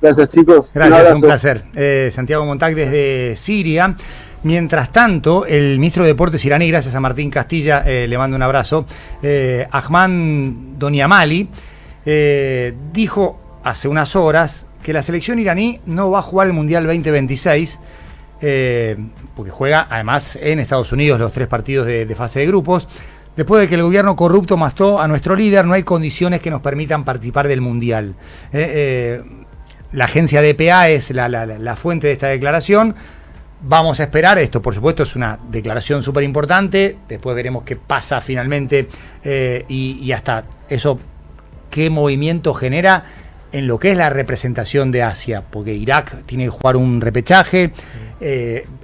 Gracias, chicos. Gracias, un placer. Santiago Montag desde Siria. Mientras tanto, el ministro de Deportes iraní, gracias a Martín Castilla, le mando un abrazo, Ahmad Doniamali, dijo hace unas horas que la selección iraní no va a jugar el Mundial 2026, porque juega además en Estados Unidos los 3 partidos de fase de grupos. Después de que el gobierno corrupto mató a nuestro líder, no hay condiciones que nos permitan participar del Mundial. La agencia DPA es la fuente de esta declaración. Vamos a esperar, esto por supuesto es una declaración súper importante, después veremos qué pasa finalmente y hasta eso qué movimiento genera en lo que es la representación de Asia, porque Irak tiene que jugar un repechaje,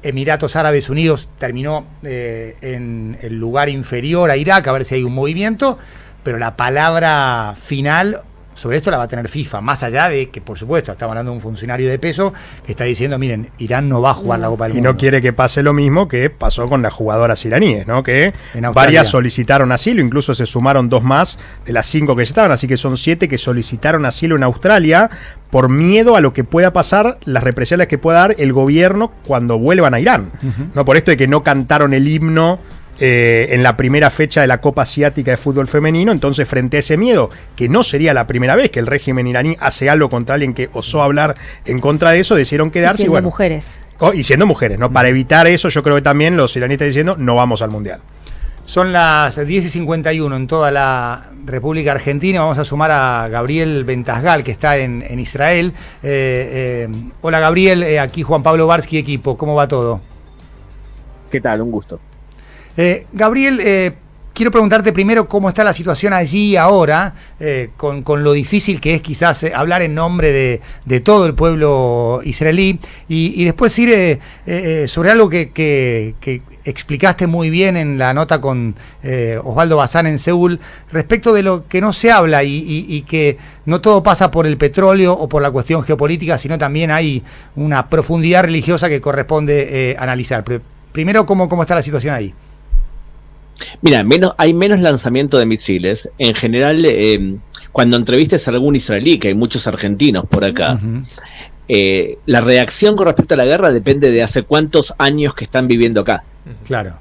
Emiratos Árabes Unidos terminó en el lugar inferior a Irak, a ver si hay un movimiento, pero la palabra final sobre esto la va a tener FIFA, más allá de que, por supuesto, estamos hablando de un funcionario de peso que está diciendo, miren, Irán no va a jugar la Copa del Mundo. Y no quiere que pase lo mismo que pasó con las jugadoras iraníes, ¿no? Que varias solicitaron asilo, incluso se sumaron 2 más de las 5 que estaban, así que son 7 que solicitaron asilo en Australia por miedo a lo que pueda pasar, las represalias que pueda dar el gobierno cuando vuelvan a Irán. No por esto de que no cantaron el himno en la primera fecha de la Copa Asiática de Fútbol Femenino. Entonces, frente a ese miedo, que no sería la primera vez que el régimen iraní hace algo contra alguien que osó hablar en contra de eso, decidieron quedarse. Y siendo mujeres. Y siendo mujeres, ¿no? Para evitar eso, yo creo que también los iraníes están diciendo, no vamos al Mundial. Son las 10:51 en toda la República Argentina. Vamos a sumar a Gabriel Ventasgal, que está en Israel. Hola, Gabriel, aquí Juan Pablo Barsky, equipo. ¿Cómo va todo? ¿Qué tal? Un gusto. Gabriel, quiero preguntarte primero cómo está la situación allí ahora, con lo difícil que es quizás hablar en nombre de todo el pueblo israelí, y después ir sobre algo que explicaste muy bien en la nota con Osvaldo Bazán en Seúl, respecto de lo que no se habla y que no todo pasa por el petróleo o por la cuestión geopolítica, sino también hay una profundidad religiosa que corresponde analizar. Primero, ¿cómo está la situación ahí? Mira, hay menos lanzamiento de misiles. En general, cuando entrevistes a algún israelí, que hay muchos argentinos por acá, la reacción con respecto a la guerra depende de hace cuántos años que están viviendo acá. Claro.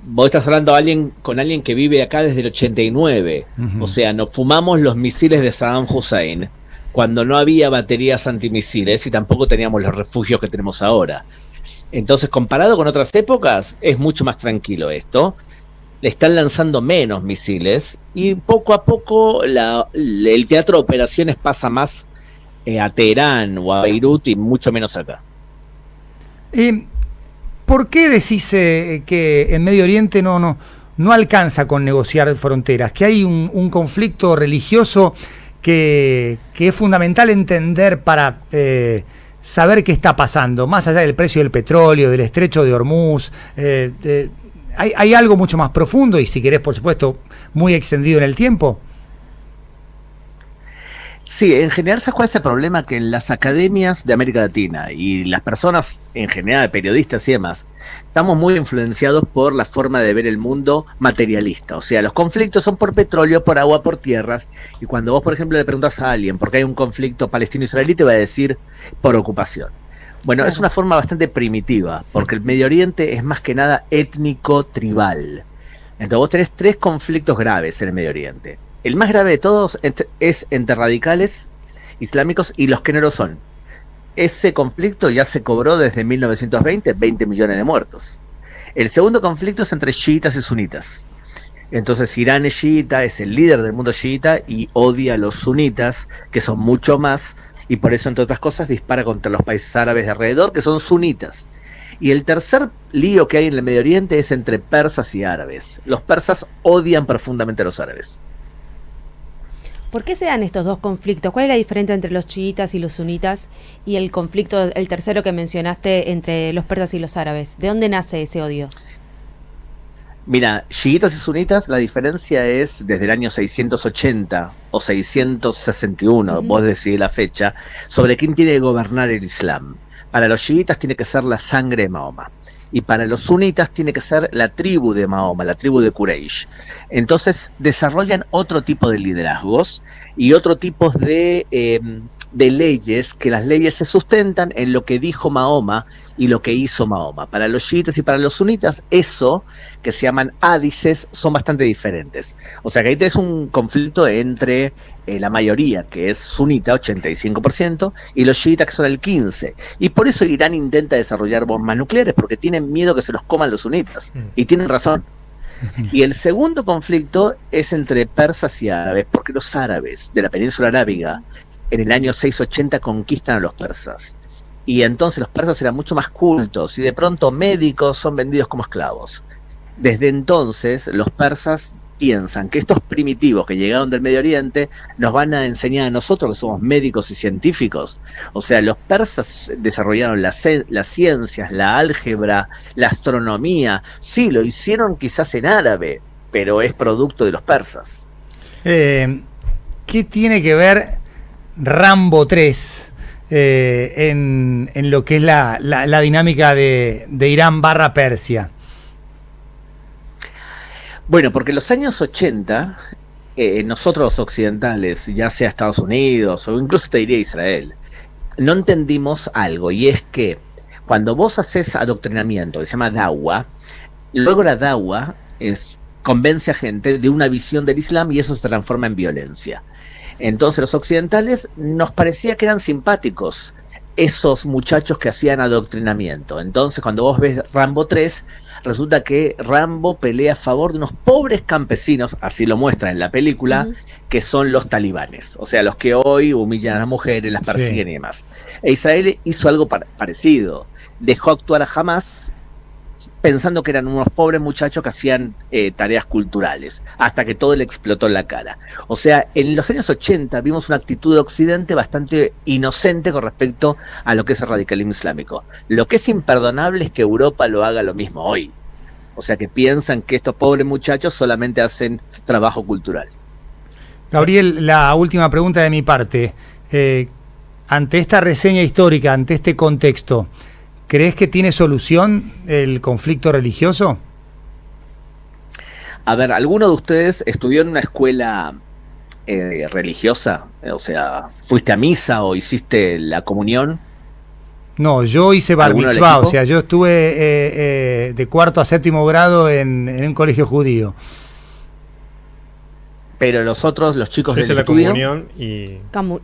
Vos estás hablando con alguien que vive acá desde el 89. O sea, nos fumamos los misiles de Saddam Hussein cuando no había baterías antimisiles y tampoco teníamos los refugios que tenemos ahora. Entonces, comparado con otras épocas, es mucho más tranquilo esto. Le están lanzando menos misiles y poco a poco el teatro de operaciones pasa más a Teherán o a Beirut y mucho menos acá. ¿Por qué decís que en Medio Oriente no alcanza con negociar fronteras? Que hay un conflicto religioso que es fundamental entender para saber qué está pasando, más allá del precio del petróleo, del estrecho de Hormuz. ¿Hay algo mucho más profundo y, si querés, por supuesto, muy extendido en el tiempo? Sí, en general, ¿sabes cuál es el problema? Que en las academias de América Latina y las personas en general, periodistas y demás, estamos muy influenciados por la forma de ver el mundo materialista. O sea, los conflictos son por petróleo, por agua, por tierras. Y cuando vos, por ejemplo, le preguntas a alguien por qué hay un conflicto palestino-israelí, te va a decir por ocupación. Bueno, es una forma bastante primitiva, porque el Medio Oriente es más que nada étnico-tribal. Entonces vos tenés 3 conflictos graves en el Medio Oriente. El más grave de todos es entre radicales islámicos y los que no lo son. Ese conflicto ya se cobró desde 1920, 20 millones de muertos. El segundo conflicto es entre chiitas y sunitas. Entonces Irán es chiita, es el líder del mundo chiita y odia a los sunitas, que son mucho más. Y por eso, entre otras cosas, dispara contra los países árabes de alrededor, que son sunitas. Y el tercer lío que hay en el Medio Oriente es entre persas y árabes. Los persas odian profundamente a los árabes. ¿Por qué se dan estos dos conflictos? ¿Cuál es la diferencia entre los chiitas y los sunitas? Y el conflicto, el tercero que mencionaste, entre los persas y los árabes. ¿De dónde nace ese odio? Mira, chiitas y sunitas, la diferencia es desde el año 680 o 661, vos decidís la fecha, sobre quién tiene que gobernar el Islam. Para los chiitas tiene que ser la sangre de Mahoma. Y para los sunitas tiene que ser la tribu de Mahoma, la tribu de Quraysh. Entonces desarrollan otro tipo de liderazgos y otro tipo de de leyes, que las leyes se sustentan en lo que dijo Mahoma y lo que hizo Mahoma. Para los chiitas y para los sunitas, eso, que se llaman hádices, son bastante diferentes. O sea que ahí tenés un conflicto entre la mayoría, que es sunita, 85%, y los chiitas, que son el 15%. Y por eso Irán intenta desarrollar bombas nucleares, porque tienen miedo que se los coman los sunitas. Y tienen razón. Y el segundo conflicto es entre persas y árabes, porque los árabes de la península arábiga en el año 680 conquistan a los persas. Y entonces los persas eran mucho más cultos y de pronto médicos son vendidos como esclavos. Desde entonces los persas piensan que estos primitivos que llegaron del Medio Oriente nos van a enseñar a nosotros, que somos médicos y científicos. O sea, los persas desarrollaron las ciencias, la álgebra, la astronomía. Sí, lo hicieron quizás en árabe, pero es producto de los persas. ¿Qué tiene que ver Rambo 3 en lo que es la dinámica de Irán / Persia? Bueno, porque en los años 80, nosotros los occidentales, ya sea Estados Unidos o incluso te diría Israel, no entendimos algo, y es que cuando vos haces adoctrinamiento, que se llama dawa, luego la dawa convence a gente de una visión del Islam y eso se transforma en violencia. Entonces los occidentales nos parecía que eran simpáticos esos muchachos que hacían adoctrinamiento. Entonces cuando vos ves Rambo 3, resulta que Rambo pelea a favor de unos pobres campesinos, así lo muestra en la película, que son los talibanes, o sea, los que hoy humillan a las mujeres, las persiguen y demás. E Israel hizo algo parecido, dejó actuar a Hamas pensando que eran unos pobres muchachos que hacían tareas culturales, hasta que todo le explotó en la cara. O sea, en los años 80 vimos una actitud de Occidente bastante inocente con respecto a lo que es el radicalismo islámico. Lo que es imperdonable es que Europa lo haga lo mismo hoy. O sea, que piensan que estos pobres muchachos solamente hacen trabajo cultural. Gabriel, la última pregunta de mi parte. Ante esta reseña histórica, ante este contexto, ¿crees que tiene solución el conflicto religioso? A ver, ¿alguno de ustedes estudió en una escuela religiosa? O sea, ¿fuiste a misa o hiciste la comunión? No, yo hice bar mitzvah, o sea, yo estuve de cuarto a séptimo grado en un colegio judío. Pero los otros, los chicos yo del hice estudio... la comunión y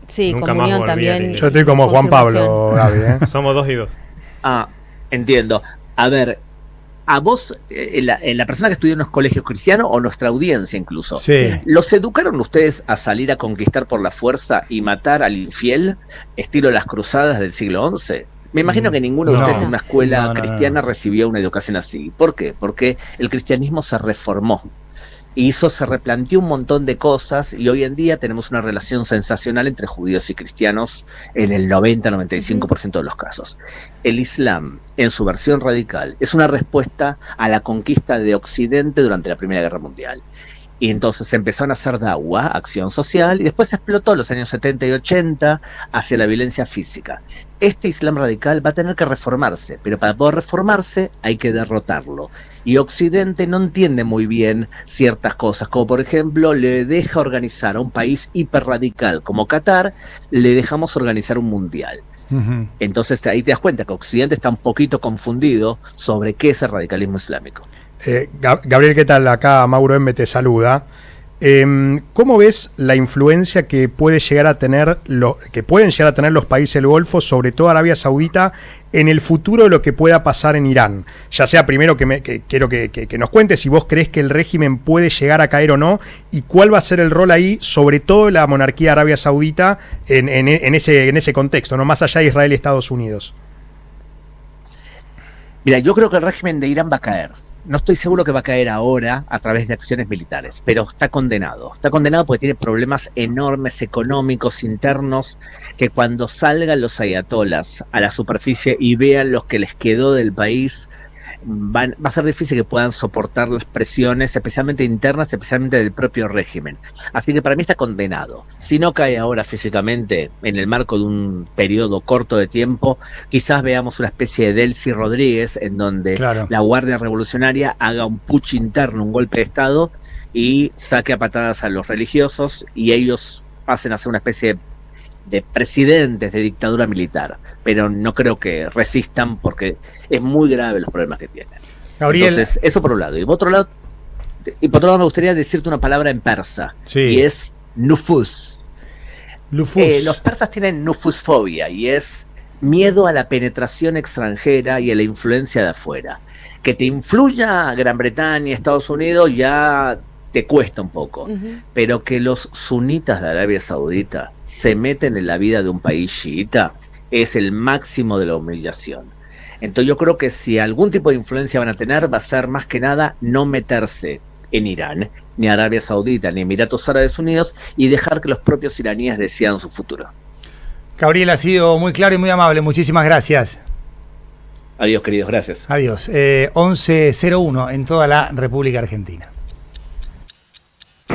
sí, nunca comunión más volví también. Yo estoy como Juan Pablo, Gaby, Somos 2 y 2. Ah, entiendo. A ver, a vos, la persona que estudió en los colegios cristianos, o nuestra audiencia incluso, Sí. ¿los educaron ustedes a salir a conquistar por la fuerza y matar al infiel, estilo las cruzadas del siglo XI? Me imagino que ninguno de ustedes en una escuela cristiana recibió una educación así. ¿Por qué? Porque el cristianismo se reformó. Y eso se replanteó un montón de cosas y hoy en día tenemos una relación sensacional entre judíos y cristianos en el 90-95% de los casos. El Islam, en su versión radical, es una respuesta a la conquista de Occidente durante la Primera Guerra Mundial. Y entonces se empezaron a hacer dawa, acción social, y después se explotó en los años 70 y 80 hacia la violencia física. Este Islam radical va a tener que reformarse, pero para poder reformarse hay que derrotarlo. Y Occidente no entiende muy bien ciertas cosas, como por ejemplo le deja organizar a un país hiperradical como Qatar, le dejamos organizar un mundial. Entonces ahí te das cuenta que Occidente está un poquito confundido sobre qué es el radicalismo islámico. Gabriel, ¿qué tal? Acá Mauro M. te saluda. ¿Cómo ves la influencia que pueden llegar a tener los países del Golfo, sobre todo Arabia Saudita, en el futuro de lo que pueda pasar en Irán? Ya sea primero que quiero que nos cuentes si vos crees que el régimen puede llegar a caer o no, y cuál va a ser el rol ahí, sobre todo la monarquía de Arabia Saudita en ese contexto, no más allá de Israel y Estados Unidos. Mira, yo creo que el régimen de Irán va a caer. No estoy seguro que va a caer ahora a través de acciones militares, pero está condenado. Está condenado porque tiene problemas enormes económicos internos que cuando salgan los ayatolas a la superficie y vean lo que les quedó del país, va a ser difícil que puedan soportar las presiones, especialmente internas, especialmente del propio régimen. Así que para mí está condenado. Si no cae ahora físicamente, en el marco de un periodo corto de tiempo, quizás veamos una especie de Delcy Rodríguez, en donde la Guardia Revolucionaria haga un putsch interno, un golpe de Estado, y saque a patadas a los religiosos, y ellos pasen a ser una especie presidentes de dictadura militar, pero no creo que resistan porque es muy grave los problemas que tienen. Gabriel. Entonces, eso por un lado. Y por otro lado me gustaría decirte una palabra en persa, Sí. y es nufus. Lufus. Los persas tienen nufusfobia, y es miedo a la penetración extranjera y a la influencia de afuera. Que te influya Gran Bretaña, Estados Unidos, ya te cuesta un poco, pero que los sunitas de Arabia Saudita se meten en la vida de un país chiita es el máximo de la humillación. Entonces yo creo que si algún tipo de influencia van a tener, va a ser más que nada no meterse en Irán, ni Arabia Saudita, ni Emiratos Árabes Unidos, y dejar que los propios iraníes decidan su futuro. Gabriel, ha sido muy claro y muy amable. Muchísimas gracias. Adiós, queridos, gracias. Adiós. 11:01 en toda la República Argentina.